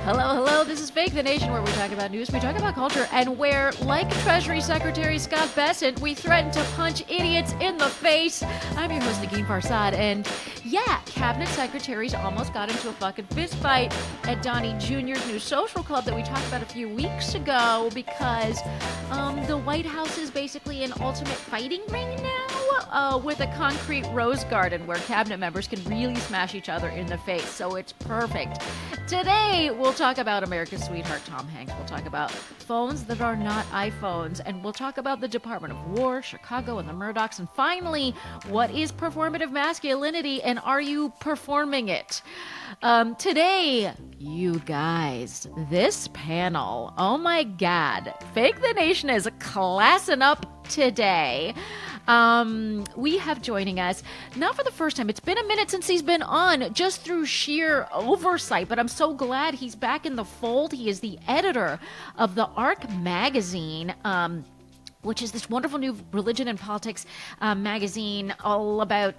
Hello, hello. This is Fake the Nation, where we talk about news, we talk about culture, and where, like Treasury Secretary Scott Bessent, we threaten to punch idiots in the face. I'm your host, Negin Farsad, and yeah, cabinet secretaries almost got into a fucking fist fight at Donnie Jr.'s new social club that we talked about a few weeks ago because the White House is basically an ultimate fighting ring now with a concrete rose garden where cabinet members can really smash each other in the face, so it's perfect. Today, we'll talk about America's sweetheart, Tom Hanks. We'll talk about phones that are not iPhones. And we'll talk about the Department of War, Chicago, and the Murdochs. And finally, what is performative masculinity, and are you performing it? Today, you guys, this panel, oh my God, Fake the Nation is classing up today. We have joining us, not for the first time, it's been a minute since he's been on, just through sheer oversight, but I'm so glad he's back in the fold. He is the editor of the Arc magazine, which is this wonderful new religion and politics magazine all about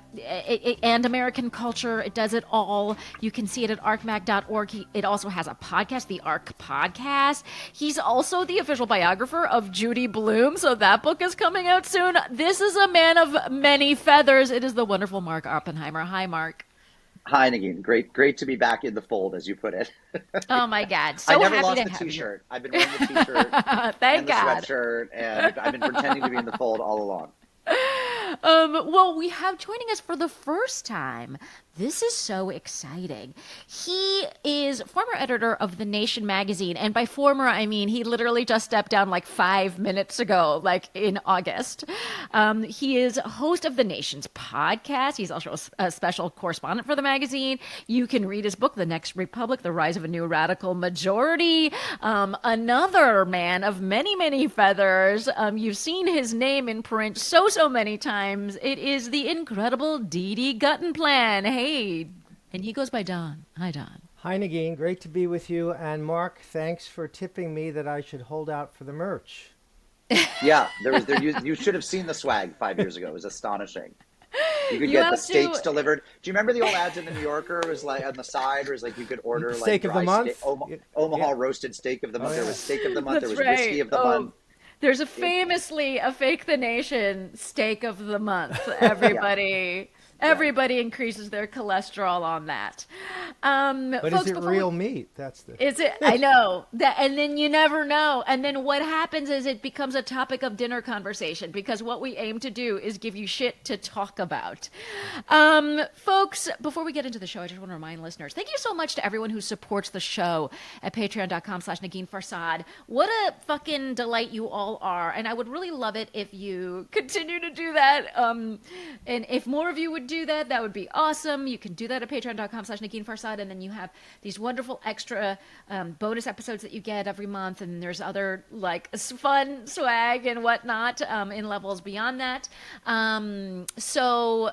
and American culture. It does it all. You can see it at arcmag.org. It also has a podcast, the Arc Podcast. He's also the official biographer of Judy Blume, so that book is coming out soon. This is a man of many feathers. It is the wonderful Mark Oppenheimer. Hi, Mark. Hi, Negin. Great to be back in the fold, as you put it. Oh my God! So I never happy lost to the have T-shirt. You. I've been wearing the T-shirt Thank and the God. sweatshirt, and I've been pretending to be in the fold all along. Well, we have joining us for the first time. This is so exciting. He is former editor of The Nation magazine. And by former, I mean he literally just stepped down like 5 minutes ago, like in August. He is host of The Nation's podcast. He's also a special correspondent for the magazine. You can read his book, The Next Republic, The Rise of a New Radical Majority. Another man of many, many feathers. You've seen his name in print so many times. It is the incredible Guttenplan. Hey, and he goes by Don. Hi, Don. Hi, Negin. Great to be with you. And Mark, thanks for tipping me that I should hold out for the merch. Yeah, you should have seen the swag 5 years ago. It was astonishing. You could get the steaks delivered. Do you remember the old ads in the New Yorker? It was like on the side, it was like you could order like steak of the month, Omaha roasted steak of the month. There was steak of the month. That's there was whiskey of the month. There's a famously a Fake the Nation steak of the month. Everybody. Everybody increases their cholesterol on that. But folks, is it real meat? That's the. Is it? I know that, and then you never know. And then what happens is it becomes a topic of dinner conversation because what we aim to do is give you shit to talk about. Folks, before we get into the show, I just want to remind listeners: thank you so much to everyone who supports the show at Patreon.com/Negin Farsad. What a fucking delight you all are, and I would really love it if you continue to do that. And if more of you would do that, that would be awesome. You can do that at patreon.com/Negin Farsad, and then you have these wonderful extra bonus episodes that you get every month, and there's other like fun swag and whatnot in levels beyond that. So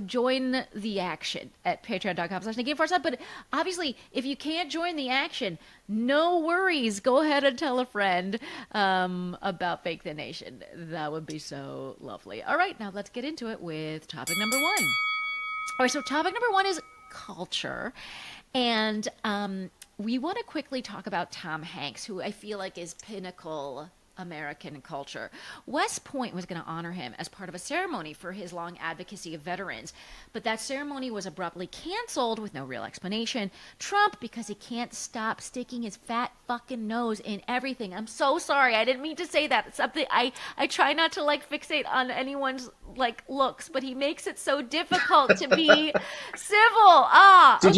join the action at patreon.com/Negin Farsad. But obviously, if you can't join the action, no worries. Go ahead and tell a friend about Fake the Nation. That would be so lovely. All right, now let's get into it with topic number one. All right, so topic number one is culture. And we want to quickly talk about Tom Hanks, who I feel like is pinnacle American culture. West Point was going to honor him as part of a ceremony for his long advocacy of veterans, but that ceremony was abruptly canceled with no real explanation. Trump, because he can't stop sticking his fat fucking nose in everything. I'm so sorry. I didn't mean to say that. It's something I try not to like fixate on anyone's like looks, but he makes it so difficult to be civil. Did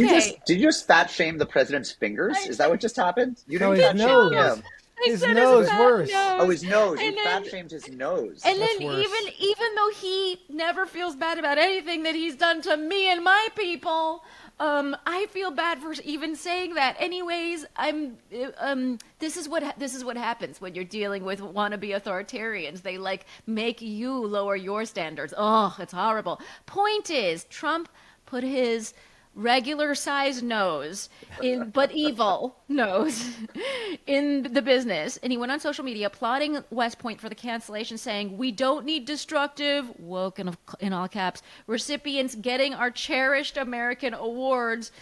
you just fat shame the president's fingers? Is that what just happened? You didn't fat shame him. His nose worse. Oh, his nose. You fat shamed his nose. And then even though he never feels bad about anything that he's done to me and my people, I feel bad for even saying that. Anyways, this is what happens when you're dealing with wannabe authoritarians. They like make you lower your standards. Oh, it's horrible. Point is, Trump put his regular size nose but evil nose in the business, and he went on social media applauding West Point for the cancellation, saying, "We don't need destructive, woke in all caps, recipients getting our cherished American awards."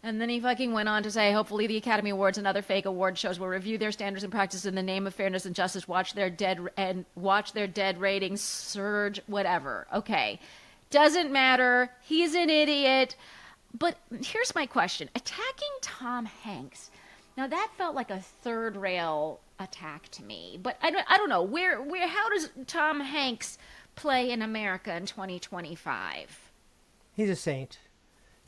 And then he fucking went on to say, hopefully the Academy Awards and other fake award shows will review their standards and practices in the name of fairness and justice, watch their dead ratings surge, whatever. Okay. Doesn't matter. He's an idiot. But here's my question. Attacking Tom Hanks. Now that felt like a third rail attack to me. But I don't know. How does Tom Hanks play in America in 2025? He's a saint.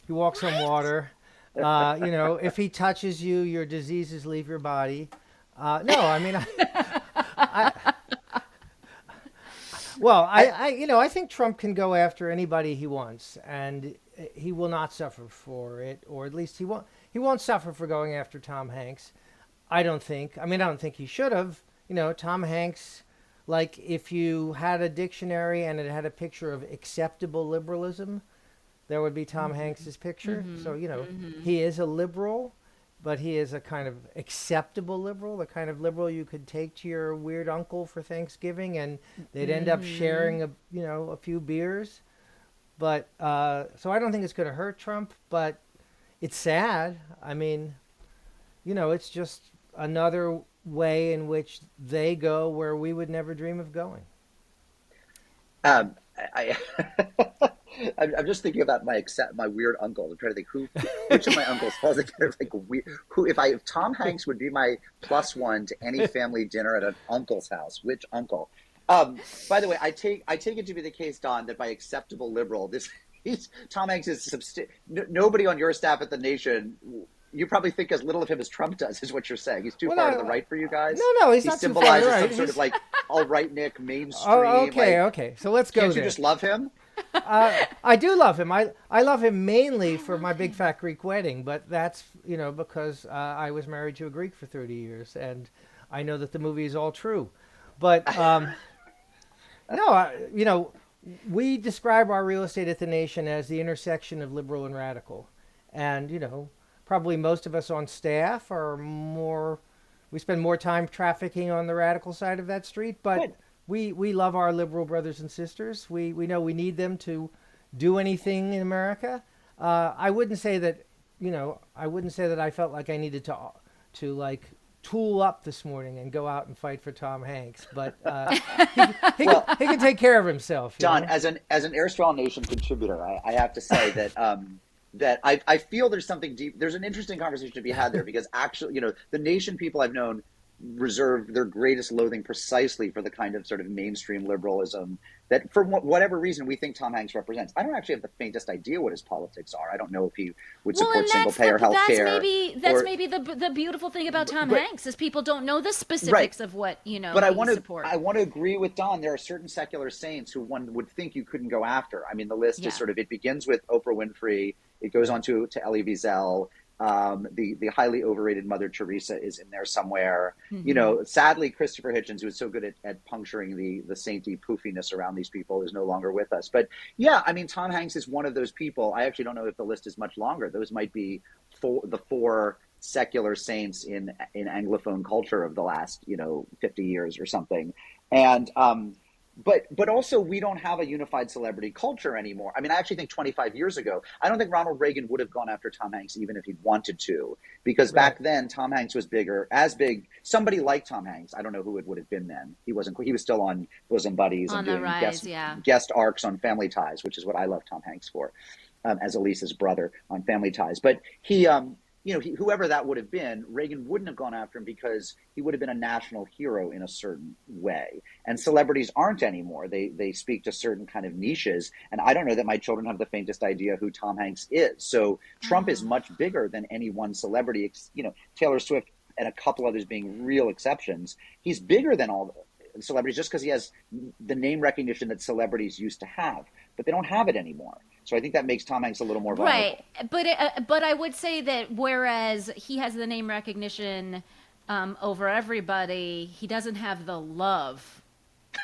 He walks on water. If he touches you, your diseases leave your body. I think Trump can go after anybody he wants, and he will not suffer for it, or at least he won't suffer for going after Tom Hanks. I don't think he should have. Tom Hanks, like if you had a dictionary and it had a picture of acceptable liberalism, there would be Tom Hanks's picture. So, he is a liberal, but he is a kind of acceptable liberal, the kind of liberal you could take to your weird uncle for Thanksgiving and they'd end up sharing a few beers. But so I don't think it's going to hurt Trump, but it's sad. I mean, it's just another way in which they go where we would never dream of going. I'm just thinking about my weird uncle. I'm trying to think which of my uncles falls into like weird. If Tom Hanks would be my +1 to any family dinner at an uncle's house, which uncle? By the way, I take it to be the case, Don, that by acceptable liberal, Tom Hanks is nobody on your staff at The Nation. You probably think as little of him as Trump does, is what you're saying. He's too far to the right for you guys. No, he's not too far to the right. Some sort of like alt-right-nick mainstream. Oh, okay. So let's go there. Can't you just love him? I do love him. I love him mainly for my big fat Greek wedding, but that's because I was married to a Greek for 30 years, and I know that the movie is all true. But we describe our real estate at The Nation as the intersection of liberal and radical, and probably most of us on staff we spend more time trafficking on the radical side of that street, but. Good. We love our liberal brothers and sisters. We know we need them to do anything in America. I wouldn't say that I felt like I needed to like tool up this morning and go out and fight for Tom Hanks, but he can take care of himself. Don, as an erstwhile Nation contributor, I have to say that I feel there's something deep. There's an interesting conversation to be had there because actually, the Nation people I've known reserve their greatest loathing precisely for the kind of sort of mainstream liberalism that, for whatever reason, we think Tom Hanks represents. I don't actually have the faintest idea what his politics are. I don't know if he would support single-payer health care. That's maybe the beautiful thing about Tom Hanks is people don't know the specifics of what But I want to agree with Don. There are certain secular saints who one would think you couldn't go after. I mean, the list is it begins with Oprah Winfrey. It goes on to Elie Wiesel. The highly overrated Mother Teresa is in there somewhere. Sadly, Christopher Hitchens, who was so good at puncturing the saintly poofiness around these people, is no longer with us. But yeah, I mean, Tom Hanks is one of those people. I actually don't know if the list is much longer. Those might be the four secular saints in Anglophone culture of the last 50 years or something. And But also, we don't have a unified celebrity culture anymore. I mean, I actually think 25 years ago, I don't think Ronald Reagan would have gone after Tom Hanks even if he'd wanted to, because back then Tom Hanks was as big. Somebody like Tom Hanks, I don't know who it would have been then. He was still on Bosom Buddies and doing guest arcs on Family Ties, which is what I love Tom Hanks for, as Elisa's brother on Family Ties. But he whoever that would have been, Reagan wouldn't have gone after him because he would have been a national hero in a certain way. And celebrities aren't anymore. They speak to certain kind of niches. And I don't know that my children have the faintest idea who Tom Hanks is. So Trump is much bigger than any one celebrity, Taylor Swift and a couple others being real exceptions. He's bigger than all the celebrities just because he has the name recognition that celebrities used to have, but they don't have it anymore. So I think that makes Tom Hanks a little more vulnerable. Right, but I would say that whereas he has the name recognition over everybody, he doesn't have the love,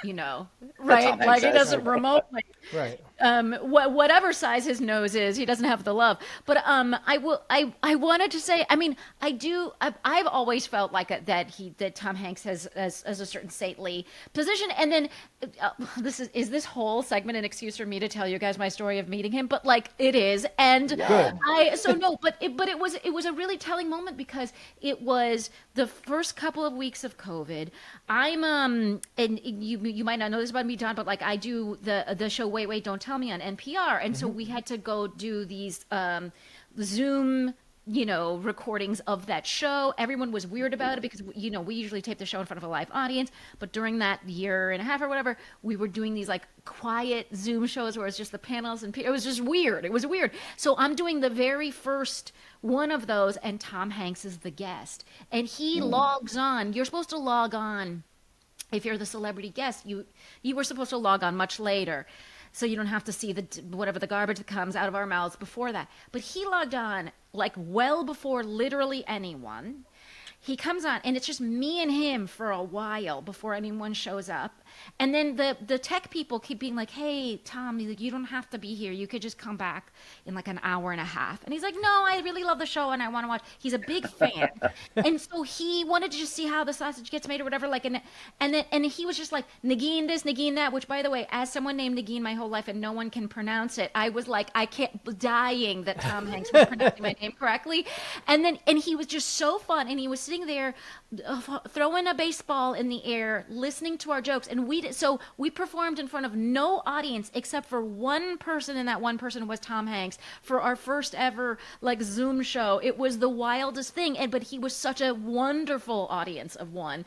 right? Like he doesn't remotely. Right. whatever size his nose is, he doesn't have the love. But I wanted to say, I mean, I've always felt like that Tom Hanks has as a certain saintly position. And then this whole segment an excuse for me to tell you guys my story of meeting him? But like it is, and Good. it was a really telling moment because it was the first couple of weeks of COVID. I'm and you might not know this about me, Don, but like I do the show Wait Don't Tell Me on NPR, and so we had to go do these Zoom recordings of that show. Everyone was weird about it because we usually tape the show in front of a live audience, but during that year and a half or whatever, we were doing these like quiet Zoom shows where it's just the panels and it was just weird. It was weird. So I'm doing the very first one of those, and Tom Hanks is the guest, and he logs on. You're supposed to log on if you're the celebrity guest. You were supposed to log on much later, so you don't have to see whatever the garbage that comes out of our mouths before that. But he logged on like well before literally anyone. He comes on, and it's just me and him for a while before anyone shows up. And then the tech people keep being like, hey, Tom, you don't have to be here. You could just come back in like an hour and a half. And he's like, no, I really love the show, and I want to watch. He's a big fan. And so he wanted to just see how the sausage gets made or whatever. Like, and he was just like, Negin this, Negin that, which, by the way, as someone named Negin my whole life and no one can pronounce it, I was like, dying that Tom Hanks was pronouncing my name correctly. And he was just so fun, and he was sitting there throwing a baseball in the air, listening to our jokes. And we performed in front of no audience except for one person, and that one person was Tom Hanks for our first ever like Zoom show. It was the wildest thing, but he was such a wonderful audience of one,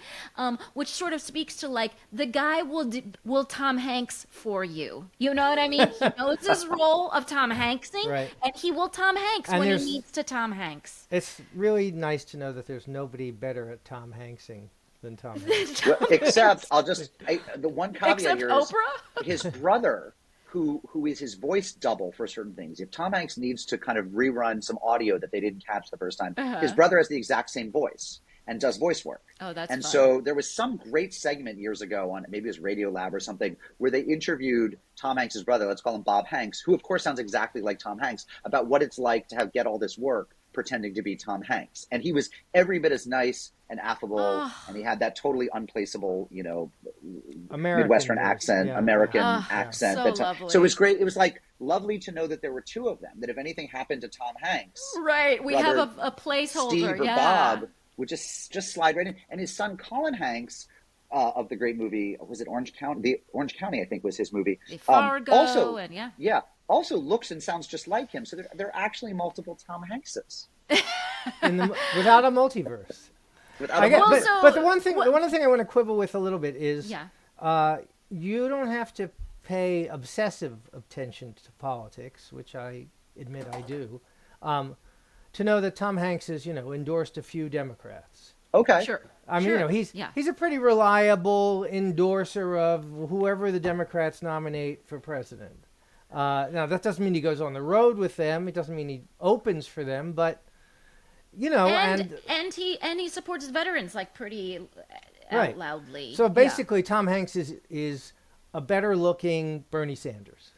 which sort of speaks to like the guy will Tom Hanks for you. You know what I mean? He knows his role of Tom Hanksing, right, and he will Tom Hanks when he needs to Tom Hanks. It's really nice to know that there's nobody better at Tom Hanksing than Tom Hanks. Well, except the one caveat here is Oprah? His brother, who is his voice double for certain things. If Tom Hanks needs to kind of rerun some audio that they didn't catch the first time, his brother has the exact same voice and does voice work. Oh, that's and fun. So there was some great segment years ago on maybe it was Radio Lab or something where they interviewed Tom Hanks' brother, let's call him Bob Hanks, who of course sounds exactly like Tom Hanks, about what it's like to get all this work pretending to be Tom Hanks. And he was every bit as nice and affable, and he had that totally unplaceable, American Midwestern accent, American accent. So lovely. So it was great. It was like lovely to know that there were two of them, that if anything happened to Tom Hanks, right, we have a placeholder. Steve or Bob would just slide right in. And his son, Colin Hanks, of the great movie, was it Orange County? Orange County, I think, was his movie. Fargo, also looks and sounds just like him. So there are actually multiple Tom Hankses. Without a multiverse. But the one thing I want to quibble with a little bit is you don't have to pay obsessive attention to politics, which I admit I do, to know that Tom Hanks has, endorsed a few Democrats. Okay. Sure. I mean, he's a pretty reliable endorser of whoever the Democrats nominate for president. Now, that doesn't mean he goes on the road with them. It doesn't mean he opens for them, but and he supports veterans like pretty out loudly. So basically, Tom Hanks is a better looking Bernie Sanders.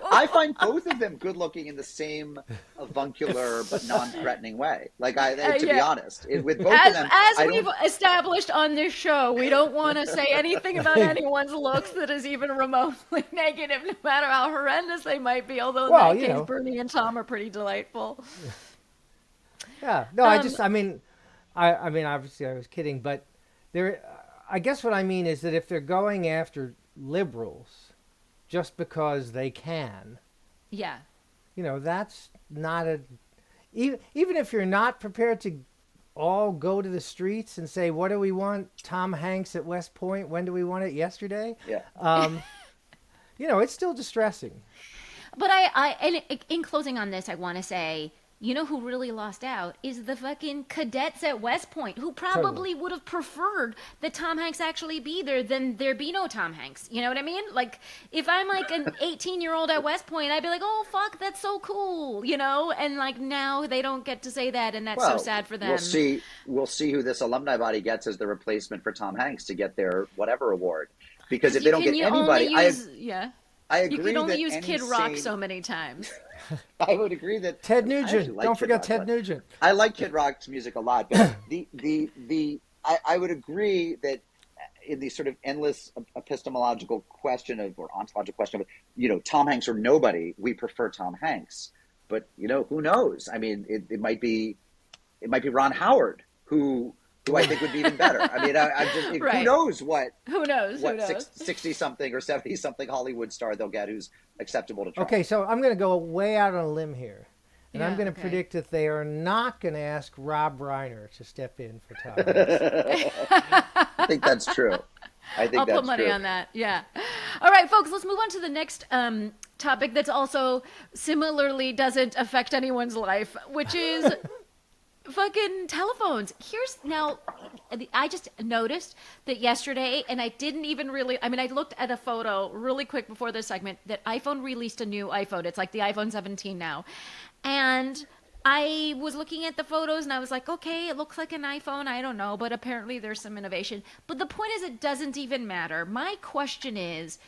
I find both of them good looking in the same avuncular but non-threatening way. To be honest, with both of them, we've established on this show, we don't want to say anything about anyone's looks that is even remotely negative, no matter how horrendous they might be. Although in that case, Bernie and Tom are pretty delightful. Yeah, no, I mean, obviously I was kidding, but I guess what I mean is that if they're going after liberals just because they can. Yeah. That's not even if you're not prepared to all go to the streets and say, what do we want? Tom Hanks at West Point. When do we want it? Yesterday? Yeah. It's still distressing. But in closing on this, I want to say, who really lost out is the fucking cadets at West Point, who probably would have preferred that Tom Hanks actually be there than there be no Tom Hanks. You know what I mean? Like, if I'm like an 18-year-old at West Point, I'd be like, oh, fuck, that's so cool, And like now they don't get to say that, and that's so sad for them. We'll see who this alumni body gets as the replacement for Tom Hanks to get their whatever award. because if they don't get anybody, I agree. You can only that use any Kid Rock sane- so many times. I would agree that Ted I Nugent. actually like Don't Kid forget Rock, Ted but Nugent. I like Kid Rock's music a lot, but I would agree that in the sort of endless epistemological question of, or ontological question of, Tom Hanks or nobody, we prefer Tom Hanks. But who knows? I mean, it might be Ron Howard who I think would be even better. I mean, I'm just Right. who knows what 60 something or 70 something Hollywood star they'll get who's acceptable to Trump. Okay, so I'm going to go way out on a limb here. And I'm going to predict that they are not going to ask Rob Reiner to step in for Tom Hanks. I think that's true. I'll put money on that. Yeah. All right, folks, let's move on to the next topic that's also similarly doesn't affect anyone's life, which is fucking telephones. I just noticed that yesterday, and I didn't even really, I looked at a photo really quick before this segment, that iPhone released a new iPhone. It's like the iPhone 17 now. And I was looking at the photos and I was like, okay, it looks like an iPhone. I don't know, but apparently there's some innovation. But the point is, it doesn't even matter. My question is,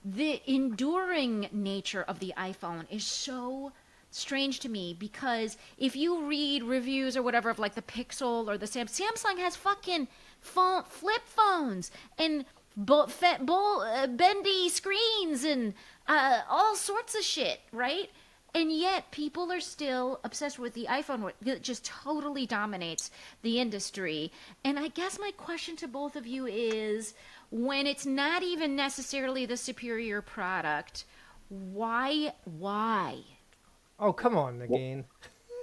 the enduring nature of the iPhone is so strange to me, because if you read reviews or whatever of like the Pixel or the Samsung has fucking flip phones and bendy screens and all sorts of shit, right? And yet people are still obsessed with the iPhone that just totally dominates the industry. And I guess my question to both of you is, when it's not even necessarily the superior product, why? Oh, come on, Negin.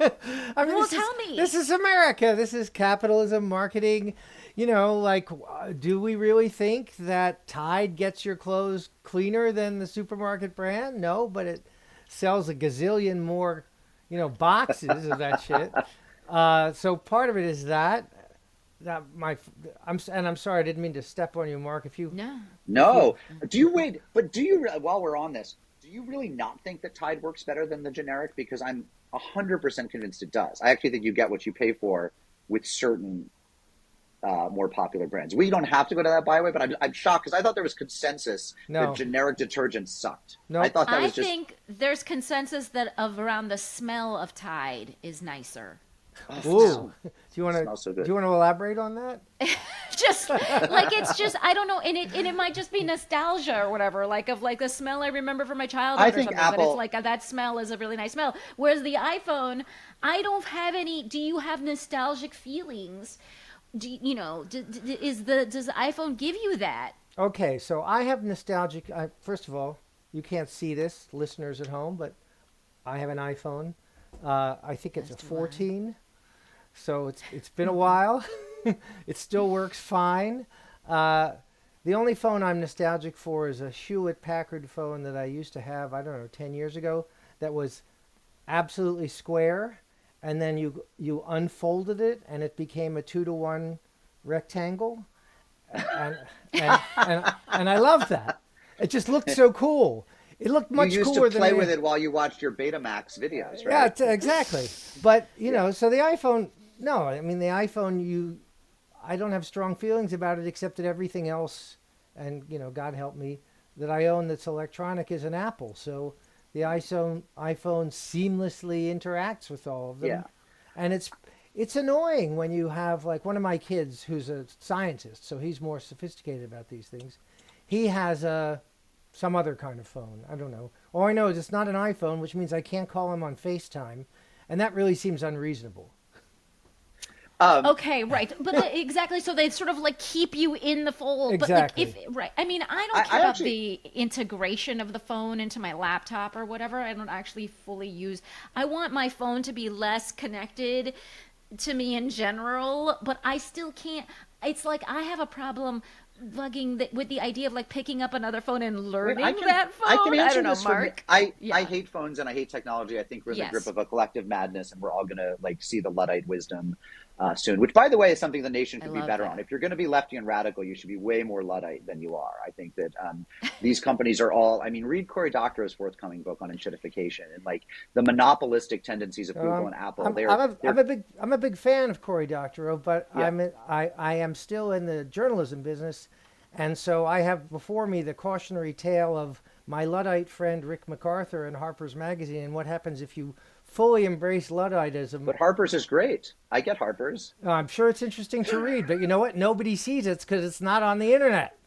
Tell me. This is America. This is capitalism, marketing. Do we really think that Tide gets your clothes cleaner than the supermarket brand? No, but it sells a gazillion more, boxes of that shit. So part of it is that I'm sorry, I didn't mean to step on you, Mark. No. While we're on this, do you really not think that Tide works better than the generic? Because I'm 100% convinced it does. I actually think you get what you pay for with certain more popular brands. We don't have to go to that, by the way, but I'm shocked because I thought there was consensus that generic detergent sucked. No, I thought that was think there's consensus that around the smell of Tide is nicer. Ooh. Do you want to elaborate on that? Just like, it's just, I don't know, and it might just be nostalgia or whatever, like of like the smell I remember from my childhood or something. But it's like that smell is a really nice smell. Whereas the iPhone, I don't have any. Do you have nostalgic feelings? Does the iPhone give you that? Okay, so I have nostalgic. First of all, you can't see this, listeners at home, but I have an iPhone. I think it's a 14. So it's been a while. It still works fine. The only phone I'm nostalgic for is a Hewlett-Packard phone that I used to have, 10 years ago, that was absolutely square, and then you unfolded it and it became a 2-to-1 rectangle, and I loved that. It just looked so cool. It looked much cooler than you used to play with it while you watched your Betamax videos, right? Yeah, exactly. But so the iPhone, no, the iPhone, I don't have strong feelings about it, except that everything else, and God help me, that I own that's electronic is an Apple. So the iPhone seamlessly interacts with all of them. Yeah. And it's annoying when you have, like, one of my kids who's a scientist, so he's more sophisticated about these things. He has some other kind of phone. I don't know. All I know is it's not an iPhone, which means I can't call him on FaceTime, and that really seems unreasonable. Okay, right, but exactly. So they sort of like keep you in the fold. Exactly. But like, right. I mean, I don't care about the integration of the phone into my laptop or whatever. I don't actually fully use. I want my phone to be less connected to me in general, but I still can't. It's like I have a problem bugging with the idea of like picking up another phone and learning that phone. I don't know, Mark. I hate phones and I hate technology. I think we're in the grip of a collective madness, and we're all gonna like see the Luddite wisdom soon. Which, by the way, is something the nation could be better on. If you're going to be lefty and radical, you should be way more Luddite than you are. I think that these companies are all. I mean, read Cory Doctorow's forthcoming book on enshittification and like the monopolistic tendencies of Google and Apple. I'm a big fan of Cory Doctorow, but yeah. I am still in the journalism business, And so I have before me the cautionary tale of my Luddite friend Rick MacArthur in Harper's Magazine and what happens if you fully embrace Ludditism. But Harper's is great. I get Harper's. I'm sure it's interesting to read, but you know what? Nobody sees it because it's not on the internet.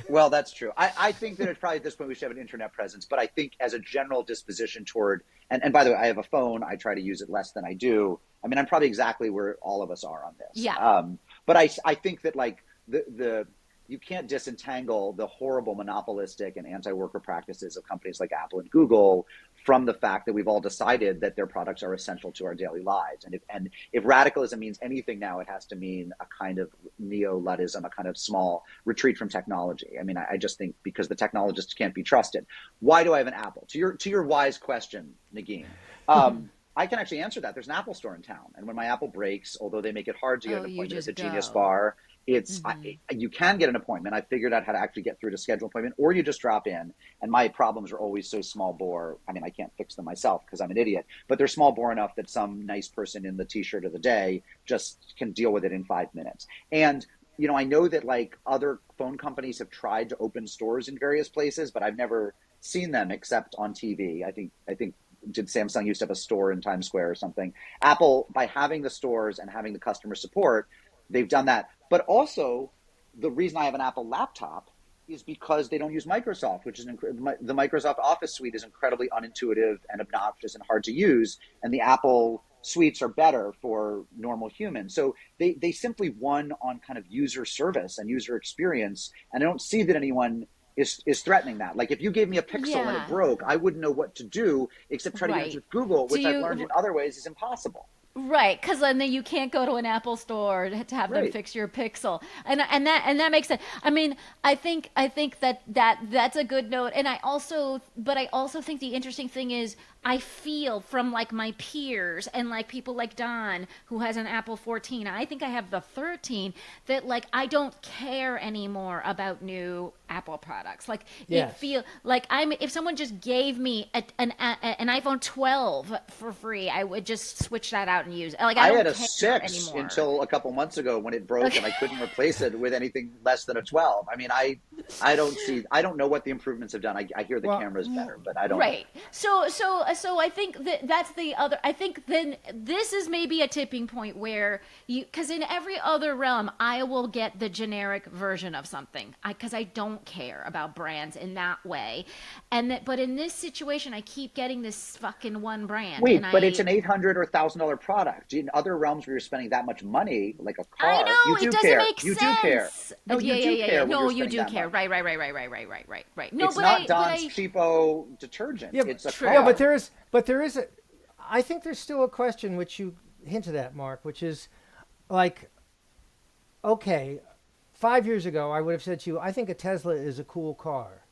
Well, that's true. I think that it's probably at this point we should have an internet presence, but I think as a general disposition toward, and by the way, I have a phone. I try to use it less than I do. I mean, I'm probably exactly where all of us are on this. Yeah. But I think that like the you can't disentangle the horrible monopolistic and anti-worker practices of companies like Apple and Google from the fact that we've all decided that their products are essential to our daily lives. And if radicalism means anything now, it has to mean a kind of neo-Luddism, a kind of small retreat from technology. I mean, I just think because the technologists can't be trusted. Why do I have an Apple? To your wise question, Negin, I can actually answer that. There's an Apple store in town. And when my Apple breaks, although they make it hard to get an appointment at the Genius Bar, you can get an appointment. I figured out how to actually get through to schedule an appointment, or you just drop in. And my problems are always so small bore. I mean, I can't fix them myself because I'm an idiot, but they're small bore enough that some nice person in the t-shirt of the day just can deal with it in 5 minutes. And I know that like other phone companies have tried to open stores in various places, but I've never seen them except on TV. I think did Samsung used to have a store in Times Square or something? Apple, by having the stores and having the customer support, they've done that. But also, the reason I have an Apple laptop is because they don't use Microsoft, which is the Microsoft Office suite is incredibly unintuitive and obnoxious and hard to use. And the Apple suites are better for normal humans. So they simply won on kind of user service and user experience. And I don't see that anyone is threatening that. Like if you gave me a Pixel and it broke, I wouldn't know what to do except try to use with Google, which I've learned in other ways is impossible. Right, because then you can't go to an Apple store to have them fix your Pixel, and that makes sense. I mean, I think that's a good note, and I also think the interesting thing is I feel from like my peers and like people like Don who has an Apple 14. I think I have the 13 that like I don't care anymore about new Apple products. Like it feel like if someone just gave me an iPhone 12 for free, I would just switch that out and use it. Like I had a 6 anymore. until a couple months ago when it broke and I couldn't replace it with anything less than a 12. I mean, I don't know what the improvements have done. I hear the camera's better, but I don't know. So I think that's the other. I think then this is maybe a tipping point where because in every other realm, I will get the generic version of something because I don't care about brands in that way, but in this situation, I keep getting this fucking one brand. Wait, but it's an $800 or $1,000 product. In other realms where you're spending that much money, like a car, I know, you do it doesn't care. make you sense. do care. No, you do care. No, you do care. Right. No, it's not Don's cheapo detergent. It's a car. Yeah, but there is I think there's still a question which you hinted at, Mark, which is like, okay, 5 years ago I would have said to you, I think a Tesla is a cool car.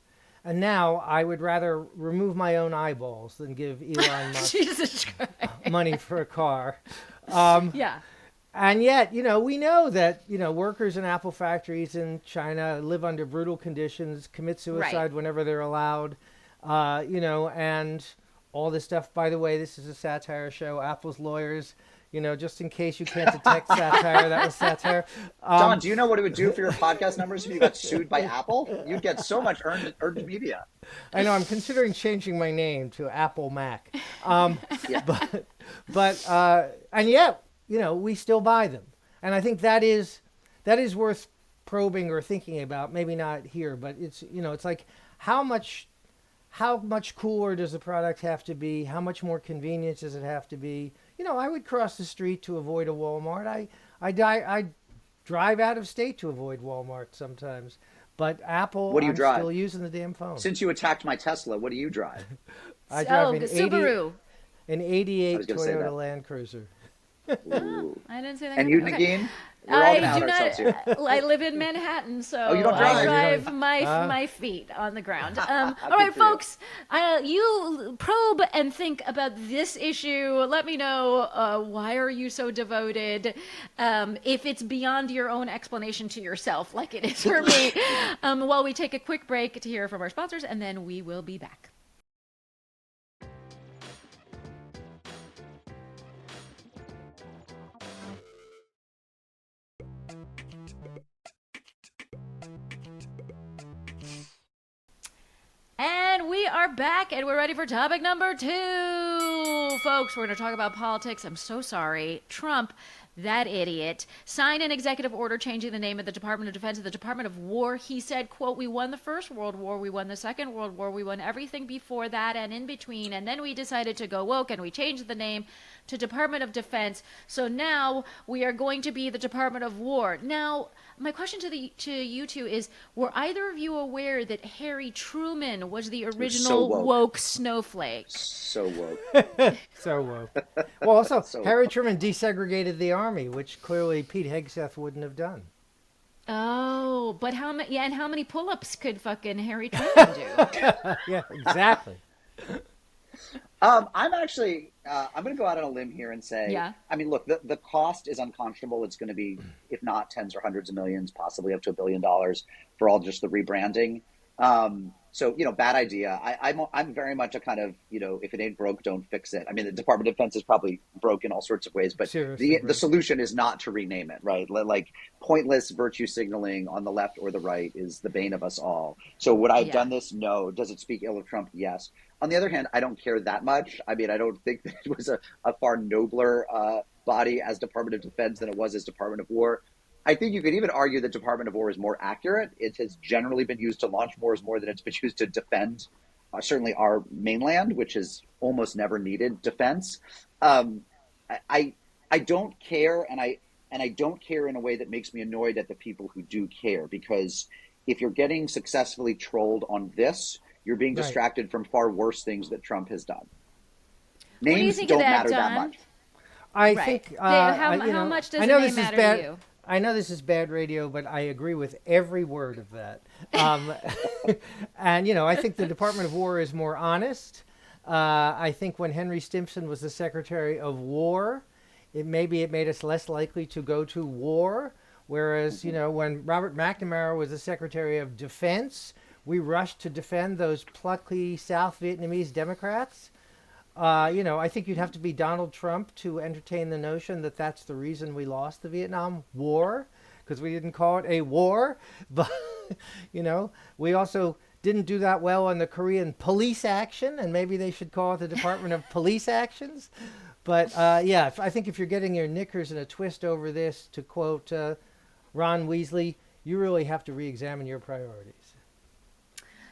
And now I would rather remove my own eyeballs than give Elon Musk money for a car. And yet, we know that, workers in Apple factories in China live under brutal conditions, commit suicide whenever they're allowed, and all this stuff. By the way, this is a satire show. Apple's lawyers, just in case you can't detect satire, that was satire. Don, do you know what it would do for your podcast numbers if you got sued by Apple? You'd get so much earned media. I know. I'm considering changing my name to Apple Mac. But and yet, we still buy them. And I think that is worth probing or thinking about. Maybe not here, but it's, it's like how much cooler does the product have to be? How much more convenient does it have to be? I would cross the street to avoid a Walmart. I drive out of state to avoid Walmart sometimes. But Apple, what do you drive? Still using the damn phone. Since you attacked my Tesla, what do you drive? I drive Subaru. An 88 Toyota Land Cruiser. I didn't say that. And you, Negin? We're all gonna out ourselves here. I live in Manhattan, so you don't drive. I drive my feet on the ground. All right, folks, you probe and think about this issue. Let me know why are you so devoted? If it's beyond your own explanation to yourself, like it is for me. While we take a quick break to hear from our sponsors, and then we will be back. are back and we're ready for topic number 2. Folks, we're going to talk about politics. I'm so sorry. Trump, that idiot, signed an executive order changing the name of the Department of Defense to the Department of War. He said, quote, "We won the First World War, we won the Second World War, we won everything before that and in between, and then we decided to go woke and we changed the name to Department of Defense. So now we are going to be the Department of War." Now, my question to you two is, were either of you aware that Harry Truman was the original woke snowflake? So woke. So woke. Well, also, So Harry Truman desegregated the army, which clearly Pete Hegseth wouldn't have done. Oh, but how many? Yeah, and how many pull-ups could fucking Harry Truman do? Yeah, exactly. I'm actually, I'm going to go out on a limb here and say, Yeah. I mean, look, the cost is unconscionable. It's going to be, if not tens or hundreds of millions, possibly up to $1 billion for all just the rebranding. So, bad idea. I'm very much a kind of, if it ain't broke, don't fix it. I mean, the Department of Defense is probably broke in all sorts of ways, but the solution is not to rename it, right? Like pointless virtue signaling on the left or the right is the bane of us all. So would I have done this? No. Does it speak ill of Trump? Yes. On the other hand, I don't care that much. I mean, I don't think that it was a far nobler body as Department of Defense than it was as Department of War. I think you could even argue that Department of War is more accurate. It has generally been used to launch wars more than it's been used to defend certainly our mainland, which has almost never needed defense. I don't care, and I don't care in a way that makes me annoyed at the people who do care, because if you're getting successfully trolled on this, you're being distracted from far worse things that Trump has done. Names don't matter that much. I think. How much does a name matter to you? I know this is bad radio, but I agree with every word of that. And, I think the Department of War is more honest. I think when Henry Stimson was the Secretary of War, it made us less likely to go to war. Whereas, when Robert McNamara was the Secretary of Defense, we rushed to defend those plucky South Vietnamese Democrats. I think you'd have to be Donald Trump to entertain the notion that that's the reason we lost the Vietnam War, because we didn't call it a war. But, we also didn't do that well on the Korean police action, and maybe they should call it the Department of Police Actions. But, I think if you're getting your knickers in a twist over this, to quote Ron Weasley, you really have to re-examine your priorities.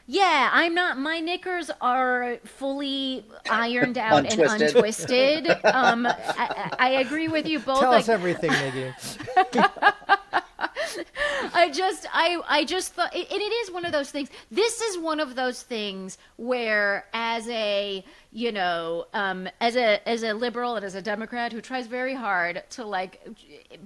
Yeah, I'm not. My knickers are fully ironed out and untwisted. I agree with you both. Tell us everything, Negin. I just thought, and it is one of those things. This is one of those things where, as a as a liberal and as a Democrat who tries very hard to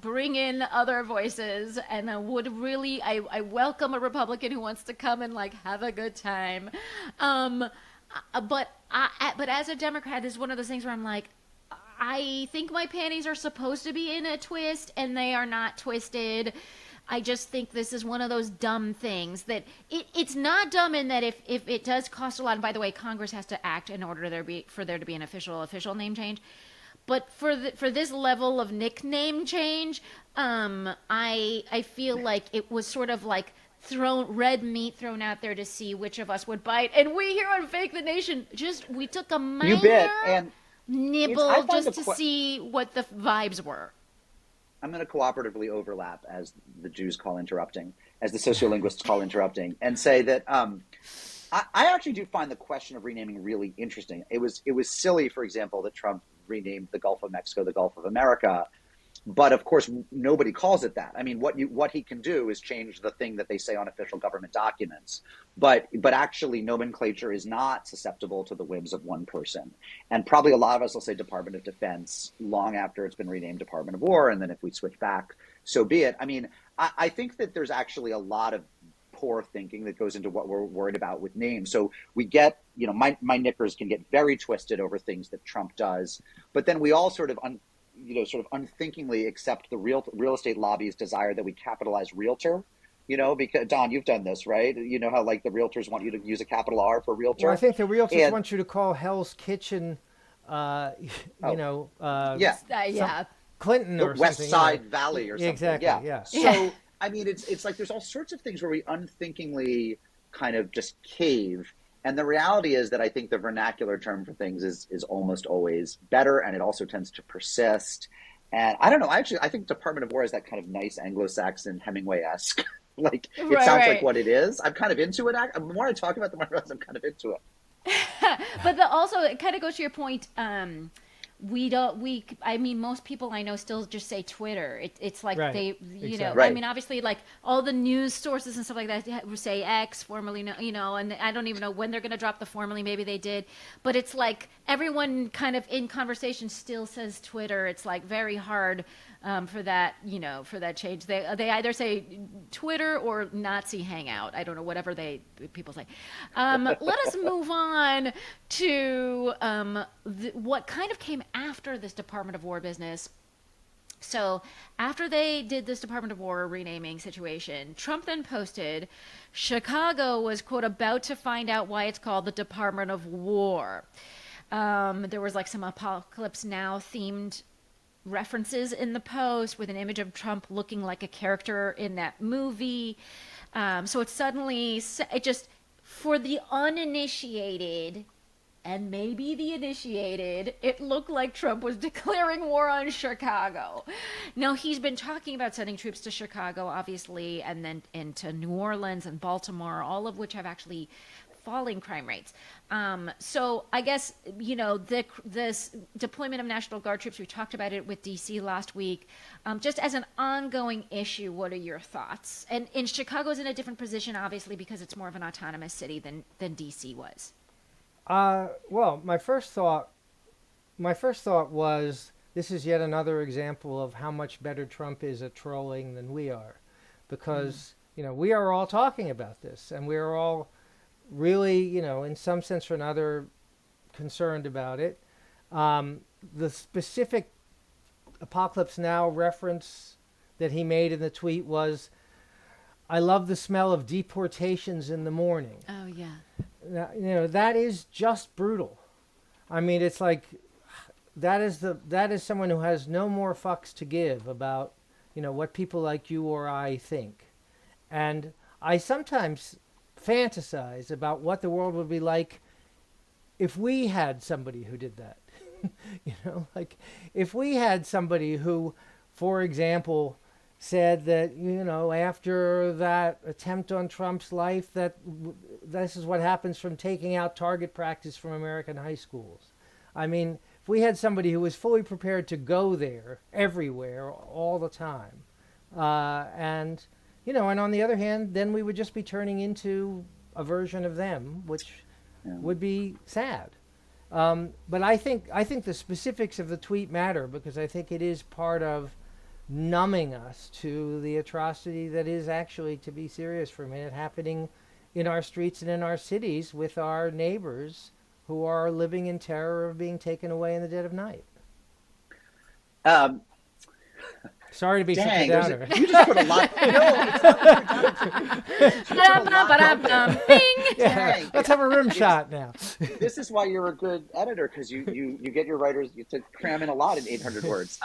bring in other voices, and I welcome a Republican who wants to come and have a good time. But as a Democrat, this is one of those things where I'm like, I think my panties are supposed to be in a twist, and they are not twisted. I just think this is one of those dumb things that it's not dumb in that if it does cost a lot, and by the way, Congress has to act in order for there to be an official name change. But for this level of nickname change, I feel like it was sort of like red meat thrown out there to see which of us would bite. And we here on Fake the Nation we took a minor nibble just to see what the vibes were. I'm going to cooperatively overlap, as the Jews call interrupting, as the sociolinguists call interrupting, and say that I actually do find the question of renaming really interesting. It was silly, for example, that Trump renamed the Gulf of Mexico the Gulf of America. But of course, nobody calls it that. I mean, what he can do is change the thing that they say on official government documents. But actually, nomenclature is not susceptible to the whims of one person. And probably a lot of us will say Department of Defense long after it's been renamed Department of War. And then if we switch back, so be it. I mean, I think that there's actually a lot of poor thinking that goes into what we're worried about with names. So we get, my knickers can get very twisted over things that Trump does. But then we all sort of unthinkingly accept the real estate lobby's desire that we capitalize realtor, because Don, you've done this, right? You know how the realtors want you to use a capital R for realtor. Well, I think the realtors want you to call Hell's Kitchen, Clinton or West something. Side Valley or something. Exactly. Yeah. So I mean, it's like there's all sorts of things where we unthinkingly kind of just cave. And the reality is that I think the vernacular term for things is almost always better, and it also tends to persist. And I don't know. I think Department of War is that kind of nice Anglo-Saxon Hemingway-esque. Like it sounds like what it is. I'm kind of into it. The more I talk about the more I'm kind of into it. But also it kind of goes to your point. I mean, most people I know still just say Twitter. It's like they, you know, I mean, obviously like all the news sources and stuff like that say X, formerly, you know, and I don't even know when they're going to drop the formerly, maybe they did, but it's like everyone kind of in conversation still says Twitter. It's like very hard for that, you know, for that change. They either say Twitter or Nazi hangout. I don't know, whatever people say. Let us move on to what kind of came after this Department of War business. So after they did this Department of War renaming situation, Trump then posted, Chicago was, quote, about to find out why it's called the Department of War. There was like some Apocalypse Now themed references in the post with an image of Trump looking like a character in that movie. So it just, for the uninitiated and maybe the initiated, it looked like Trump was declaring war on Chicago. Now, he's been talking about sending troops to Chicago, obviously, and then into New Orleans and Baltimore, all of which have actually falling crime rates. So I guess, you know, this deployment of National Guard troops, we talked about it with DC last week, just as an ongoing issue, what are your thoughts? And Chicago's in a different position, obviously, because it's more of an autonomous city than DC was. Well, my first thought was this is yet another example of how much better Trump is at trolling than we are, because you know, we are all talking about this, and we are all really, you know, in some sense or another, concerned about it. The specific Apocalypse Now reference that he made in the tweet was, "I love the smell of deportations in the morning." Oh yeah. Now, you know, that is just brutal. I mean, it's like that is someone who has no more fucks to give about, you know, what people like you or I think. And I sometimes fantasize about what the world would be like if we had somebody who did that. You know, like if we had somebody who, for example, said that, you know, after that attempt on Trump's life, that this is what happens from taking out target practice from American high schools. I mean, if we had somebody who was fully prepared to go there everywhere all the time, and, you know, and on the other hand, then we would just be turning into a version of them, which would be sad. But I think the specifics of the tweet matter, because I think it is part of numbing us to the atrocity that is actually, to be serious for a minute, happening in our streets and in our cities with our neighbors who are living in terror of being taken away in the dead of night. Sorry to be such a downer. You just put a lot. Yeah, let's have a rim shot now. This is why you're a good editor, because you get your writers to cram in a lot in 800 words.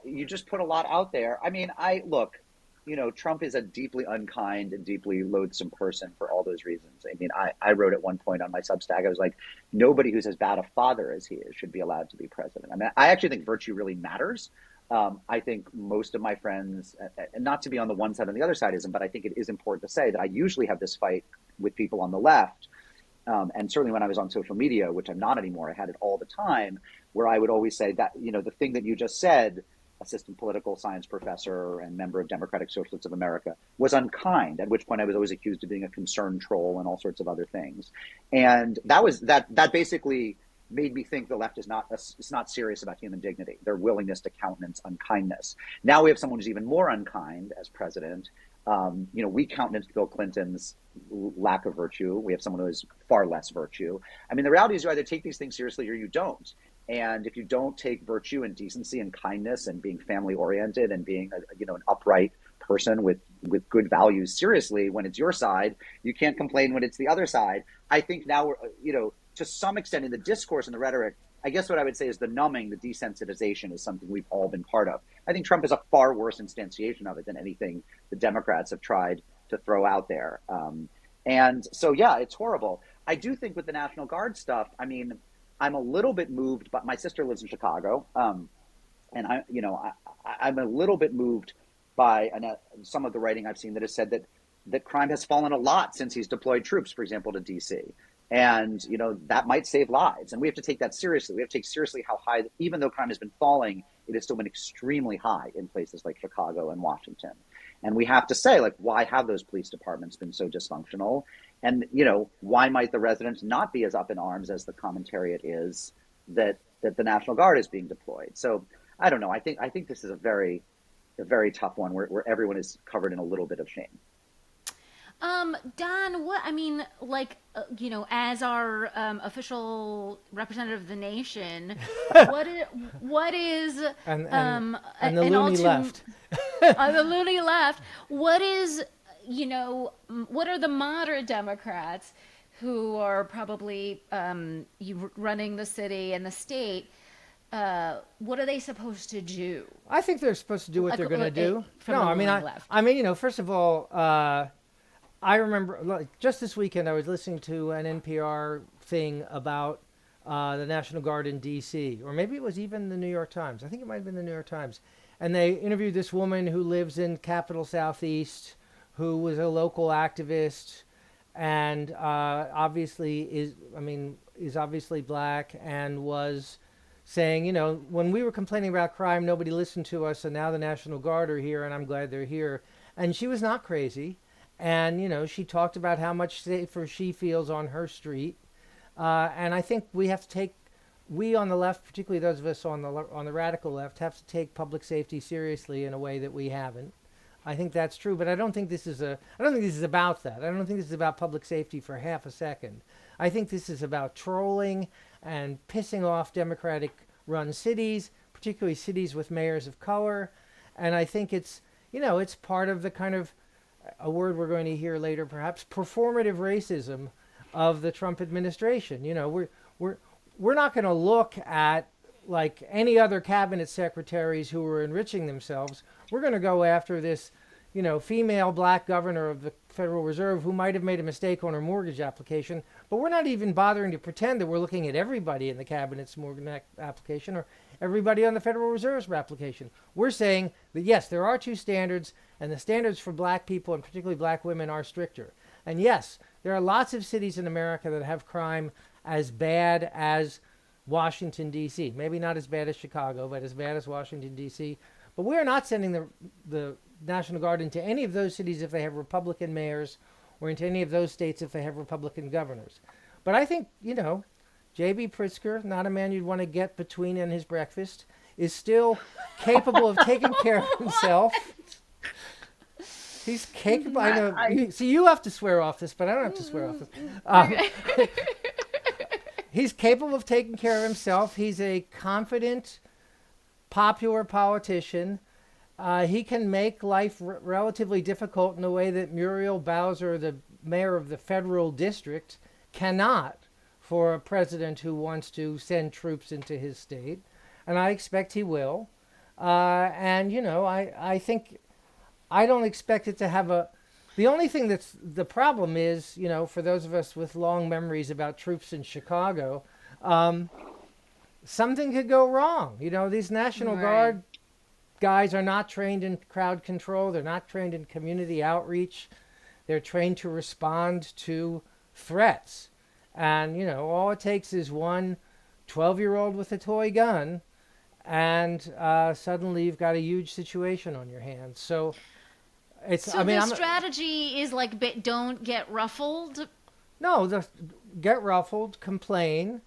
You just put a lot out there. I mean, look, you know, Trump is a deeply unkind and deeply loathsome person for all those reasons. I mean, I wrote at one point on my Substack, I was like, nobody who's as bad a father as he is should be allowed to be president. I mean, I actually think virtue really matters. I think most of my friends, and not to be on the one side and the other side isn't, but I think it is important to say that I usually have this fight with people on the left. And certainly when I was on social media, which I'm not anymore, I had it all the time, where I would always say that, you know, the thing that you just said, assistant political science professor and member of Democratic Socialists of America, was unkind, at which point I was always accused of being a concerned troll and all sorts of other things. And that basically made me think the left is not serious about human dignity, their willingness to countenance unkindness. Now we have someone who's even more unkind as president. You know, we countenance Bill Clinton's lack of virtue. We have someone who has far less virtue. I mean, the reality is you either take these things seriously or you don't. And if you don't take virtue and decency and kindness and being family oriented and being an upright person with good values seriously when it's your side, you can't complain when it's the other side. I think now we're, you know, to some extent in the discourse and the rhetoric, I guess what I would say is the numbing, the desensitization is something we've all been part of. I think Trump is a far worse instantiation of it than anything the Democrats have tried to throw out there. And so, yeah, it's horrible. I do think with the National Guard stuff, I mean, I'm a little bit moved, but my sister lives in Chicago, and I'm a little bit moved by some of the writing I've seen that has said that crime has fallen a lot since he's deployed troops, for example, to DC. And, that might save lives. And we have to take that seriously. We have to take seriously how high, even though crime has been falling, it has still been extremely high in places like Chicago and Washington. And we have to say, like, why have those police departments been so dysfunctional? And, why might the residents not be as up in arms as the commentariat is that the National Guard is being deployed? So I don't know. I think this is a very tough one where everyone is covered in a little bit of shame. Don, as our official representative of the nation, what is and the loony left the loony left? What is what are the moderate Democrats who are probably running the city and the state? What are they supposed to do? I think they're supposed to do what they're going to do. No, I mean, first of all, I remember just this weekend I was listening to an NPR thing about the National Guard in D.C., or maybe it was even the New York Times. I think it might have been the New York Times. And they interviewed this woman who lives in Capital Southeast, who was a local activist, and obviously is obviously black, and was saying, when we were complaining about crime, nobody listened to us, and now the National Guard are here, and I'm glad they're here. And she was not crazy. And, she talked about how much safer she feels on her street. And I think we have to we on the left, particularly those of us on the radical left, have to take public safety seriously in a way that we haven't. I think that's true, but I don't think this is about that. I don't think this is about public safety for half a second. I think this is about trolling and pissing off Democratic-run cities, particularly cities with mayors of color. And I think it's part of the kind of, a word we're going to hear later, perhaps, performative racism of the Trump administration. We're not going to look at like any other cabinet secretaries who were enriching themselves. We're going to go after this, female black governor of the Federal Reserve who might have made a mistake on her mortgage application. But we're not even bothering to pretend that we're looking at everybody in the cabinet's mortgage application or everybody on the Federal Reserve's application. We're saying that, yes, there are two standards, and the standards for black people, and particularly black women, are stricter. And yes, there are lots of cities in America that have crime as bad as Washington, D.C. Maybe not as bad as Chicago, but as bad as Washington, D.C. But we're not sending the National Guard into any of those cities if they have Republican mayors, or into any of those states if they have Republican governors. But I think, J.B. Pritzker, not a man you'd want to get between and his breakfast, is still capable of taking care of himself. He's capable. I know. See, you have to swear off this, but I don't have to swear off this. He's capable of taking care of himself. He's a confident, popular politician. He can make life relatively difficult in a way that Muriel Bowser, the mayor of the federal district, cannot for a president who wants to send troops into his state. And I expect he will. I think I don't expect it to have the only thing that's the problem is, for those of us with long memories about troops in Chicago, something could go wrong. These National Guard guys are not trained in crowd control. They're not trained in community outreach. They're trained to respond to threats. And, all it takes is one 12-year-old with a toy gun, and suddenly you've got a huge situation on your hands. So the strategy is like, don't get ruffled? No, get ruffled, complain,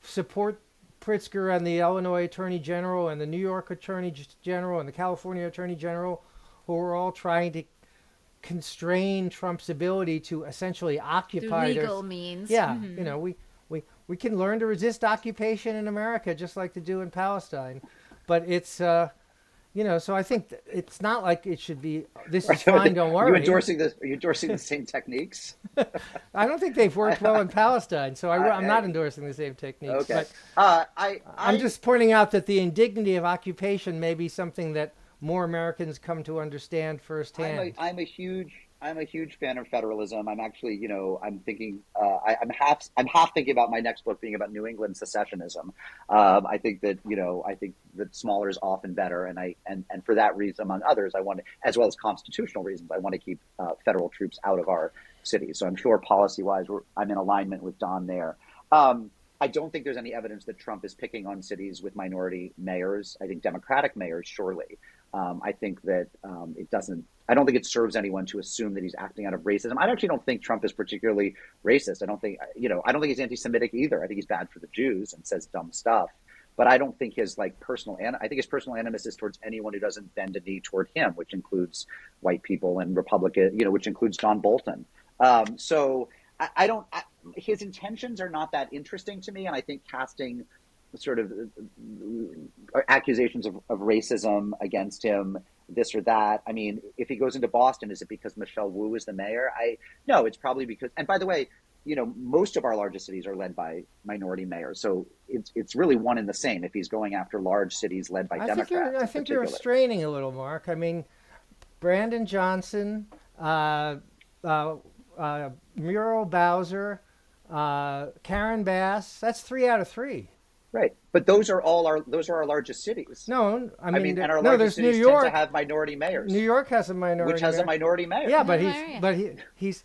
support Pritzker and the Illinois Attorney General and the New York Attorney General and the California Attorney General, who are all trying to constrain Trump's ability to essentially occupy through legal means. Yeah, we can learn to resist occupation in America just like they do in Palestine, but it's so I think it's not like it should be. This is fine. Don't worry. Are you endorsing the same techniques? I don't think they've worked well in Palestine, so I'm not endorsing the same techniques. Okay. But I'm just pointing out that the indignity of occupation may be something that more Americans come to understand firsthand. I'm a huge I'm a huge fan of federalism. I'm actually, I'm thinking, I'm half thinking about my next book being about New England secessionism. I think that, I think that smaller is often better, and for that reason, among others, I want to, as well as constitutional reasons, I want to keep federal troops out of our cities. So I'm sure policy-wise, I'm in alignment with Don there. I don't think there's any evidence that Trump is picking on cities with minority mayors. I think Democratic mayors, surely. I think that I don't think it serves anyone to assume that he's acting out of racism. I actually don't think Trump is particularly racist. I don't think he's anti-Semitic either. I think he's bad for the Jews and says dumb stuff. But I don't think his I think his personal animus is towards anyone who doesn't bend a knee toward him, which includes white people and Republican, which includes John Bolton. So his intentions are not that interesting to me. And I think casting sort of accusations of racism against him, this or that. I mean, if he goes into Boston, is it because Michelle Wu is the mayor? No, it's probably because, and by the way, most of our largest cities are led by minority mayors. So it's really one and the same if he's going after large cities led by Democrats. I think you're straining a little, Mark. I mean, Brandon Johnson, Muriel Bowser, Karen Bass, that's 3 out of 3. Right, but those are our largest cities. No, I mean and our largest cities New York tend to have minority mayors. New York has a minority, which has a minority mayor. Yeah, but he's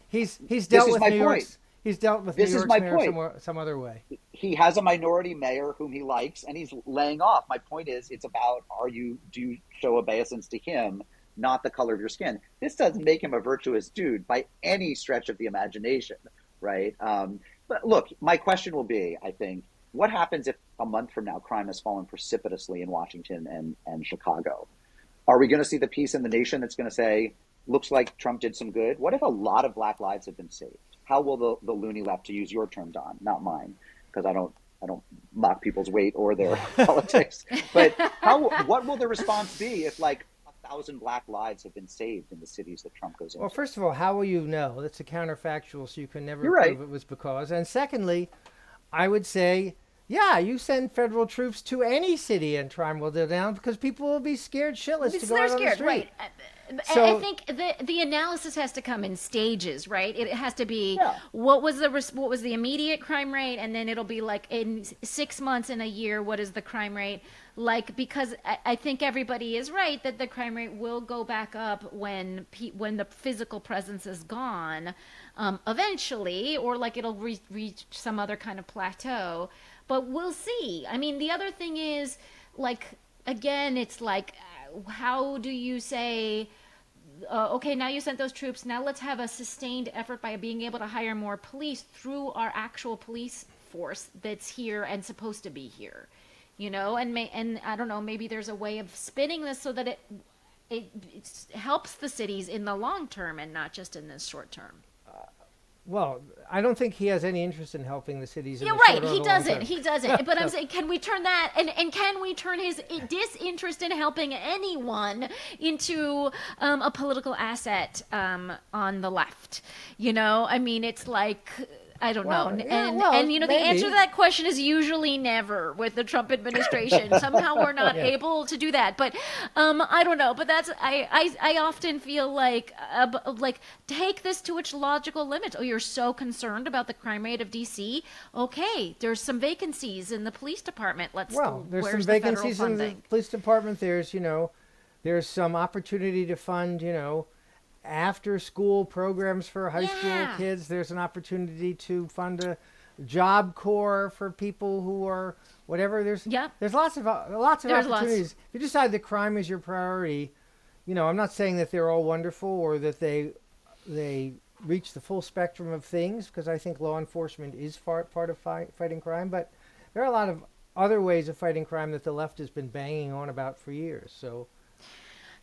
dealt with New York. He's dealt with New York's mayor some other way. He has a minority mayor whom he likes, and he's laying off. My point is, it's about do you show obeisance to him, not the color of your skin. This doesn't make him a virtuous dude by any stretch of the imagination, right? But look, my question will be, I think, what happens if a month from now crime has fallen precipitously in Washington and Chicago? Are we going to see the piece in the nation that's going to say, looks like Trump did some good? What if a lot of black lives have been saved? How will the loony left, to use your term, Don, not mine, because I don't mock people's weight or their politics. But what will the response be if 1,000 black lives have been saved in the cities that Trump goes into? Well, first of all, how will you know? That's a counterfactual, so you can never You're prove right. it was because. And secondly, I would say, yeah, you send federal troops to any city and crime will go down because people will be scared shitless to go out on the street. Right. So, I think the analysis has to come in stages, right? It has to be what was the immediate crime rate, and then it'll be in 6 months, in a year, what is the crime rate like? Because I think everybody is right that the crime rate will go back up when the physical presence is gone, eventually, or it'll reach some other kind of plateau. But we'll see. I mean, the other thing is, again, it's how do you say, okay, now you sent those troops, now let's have a sustained effort by being able to hire more police through our actual police force that's here and supposed to be here, and I don't know, maybe there's a way of spinning this so that it helps the cities in the long term and not just in this short term. Well, I don't think he has any interest in helping the cities. You're right. He doesn't. But I'm saying, can we turn that and can we turn his disinterest in helping anyone into a political asset on the left? I mean, it's I don't know. The The answer to that question is usually never with the Trump administration. Somehow we're not able to do that. But I don't know. But that's I often feel take this to its logical limits. Oh, you're so concerned about the crime rate of DC? Okay, there's some vacancies in the police department. There's some vacancies in the police department. There's some opportunity to fund, after school programs for high school kids. There's an opportunity to fund a job corps for people who are whatever. There's lots of opportunities. If you decide that crime is your priority, I'm not saying that they're all wonderful or that they reach the full spectrum of things, because I think law enforcement is part of fighting crime, but there are a lot of other ways of fighting crime that the left has been banging on about for years. So,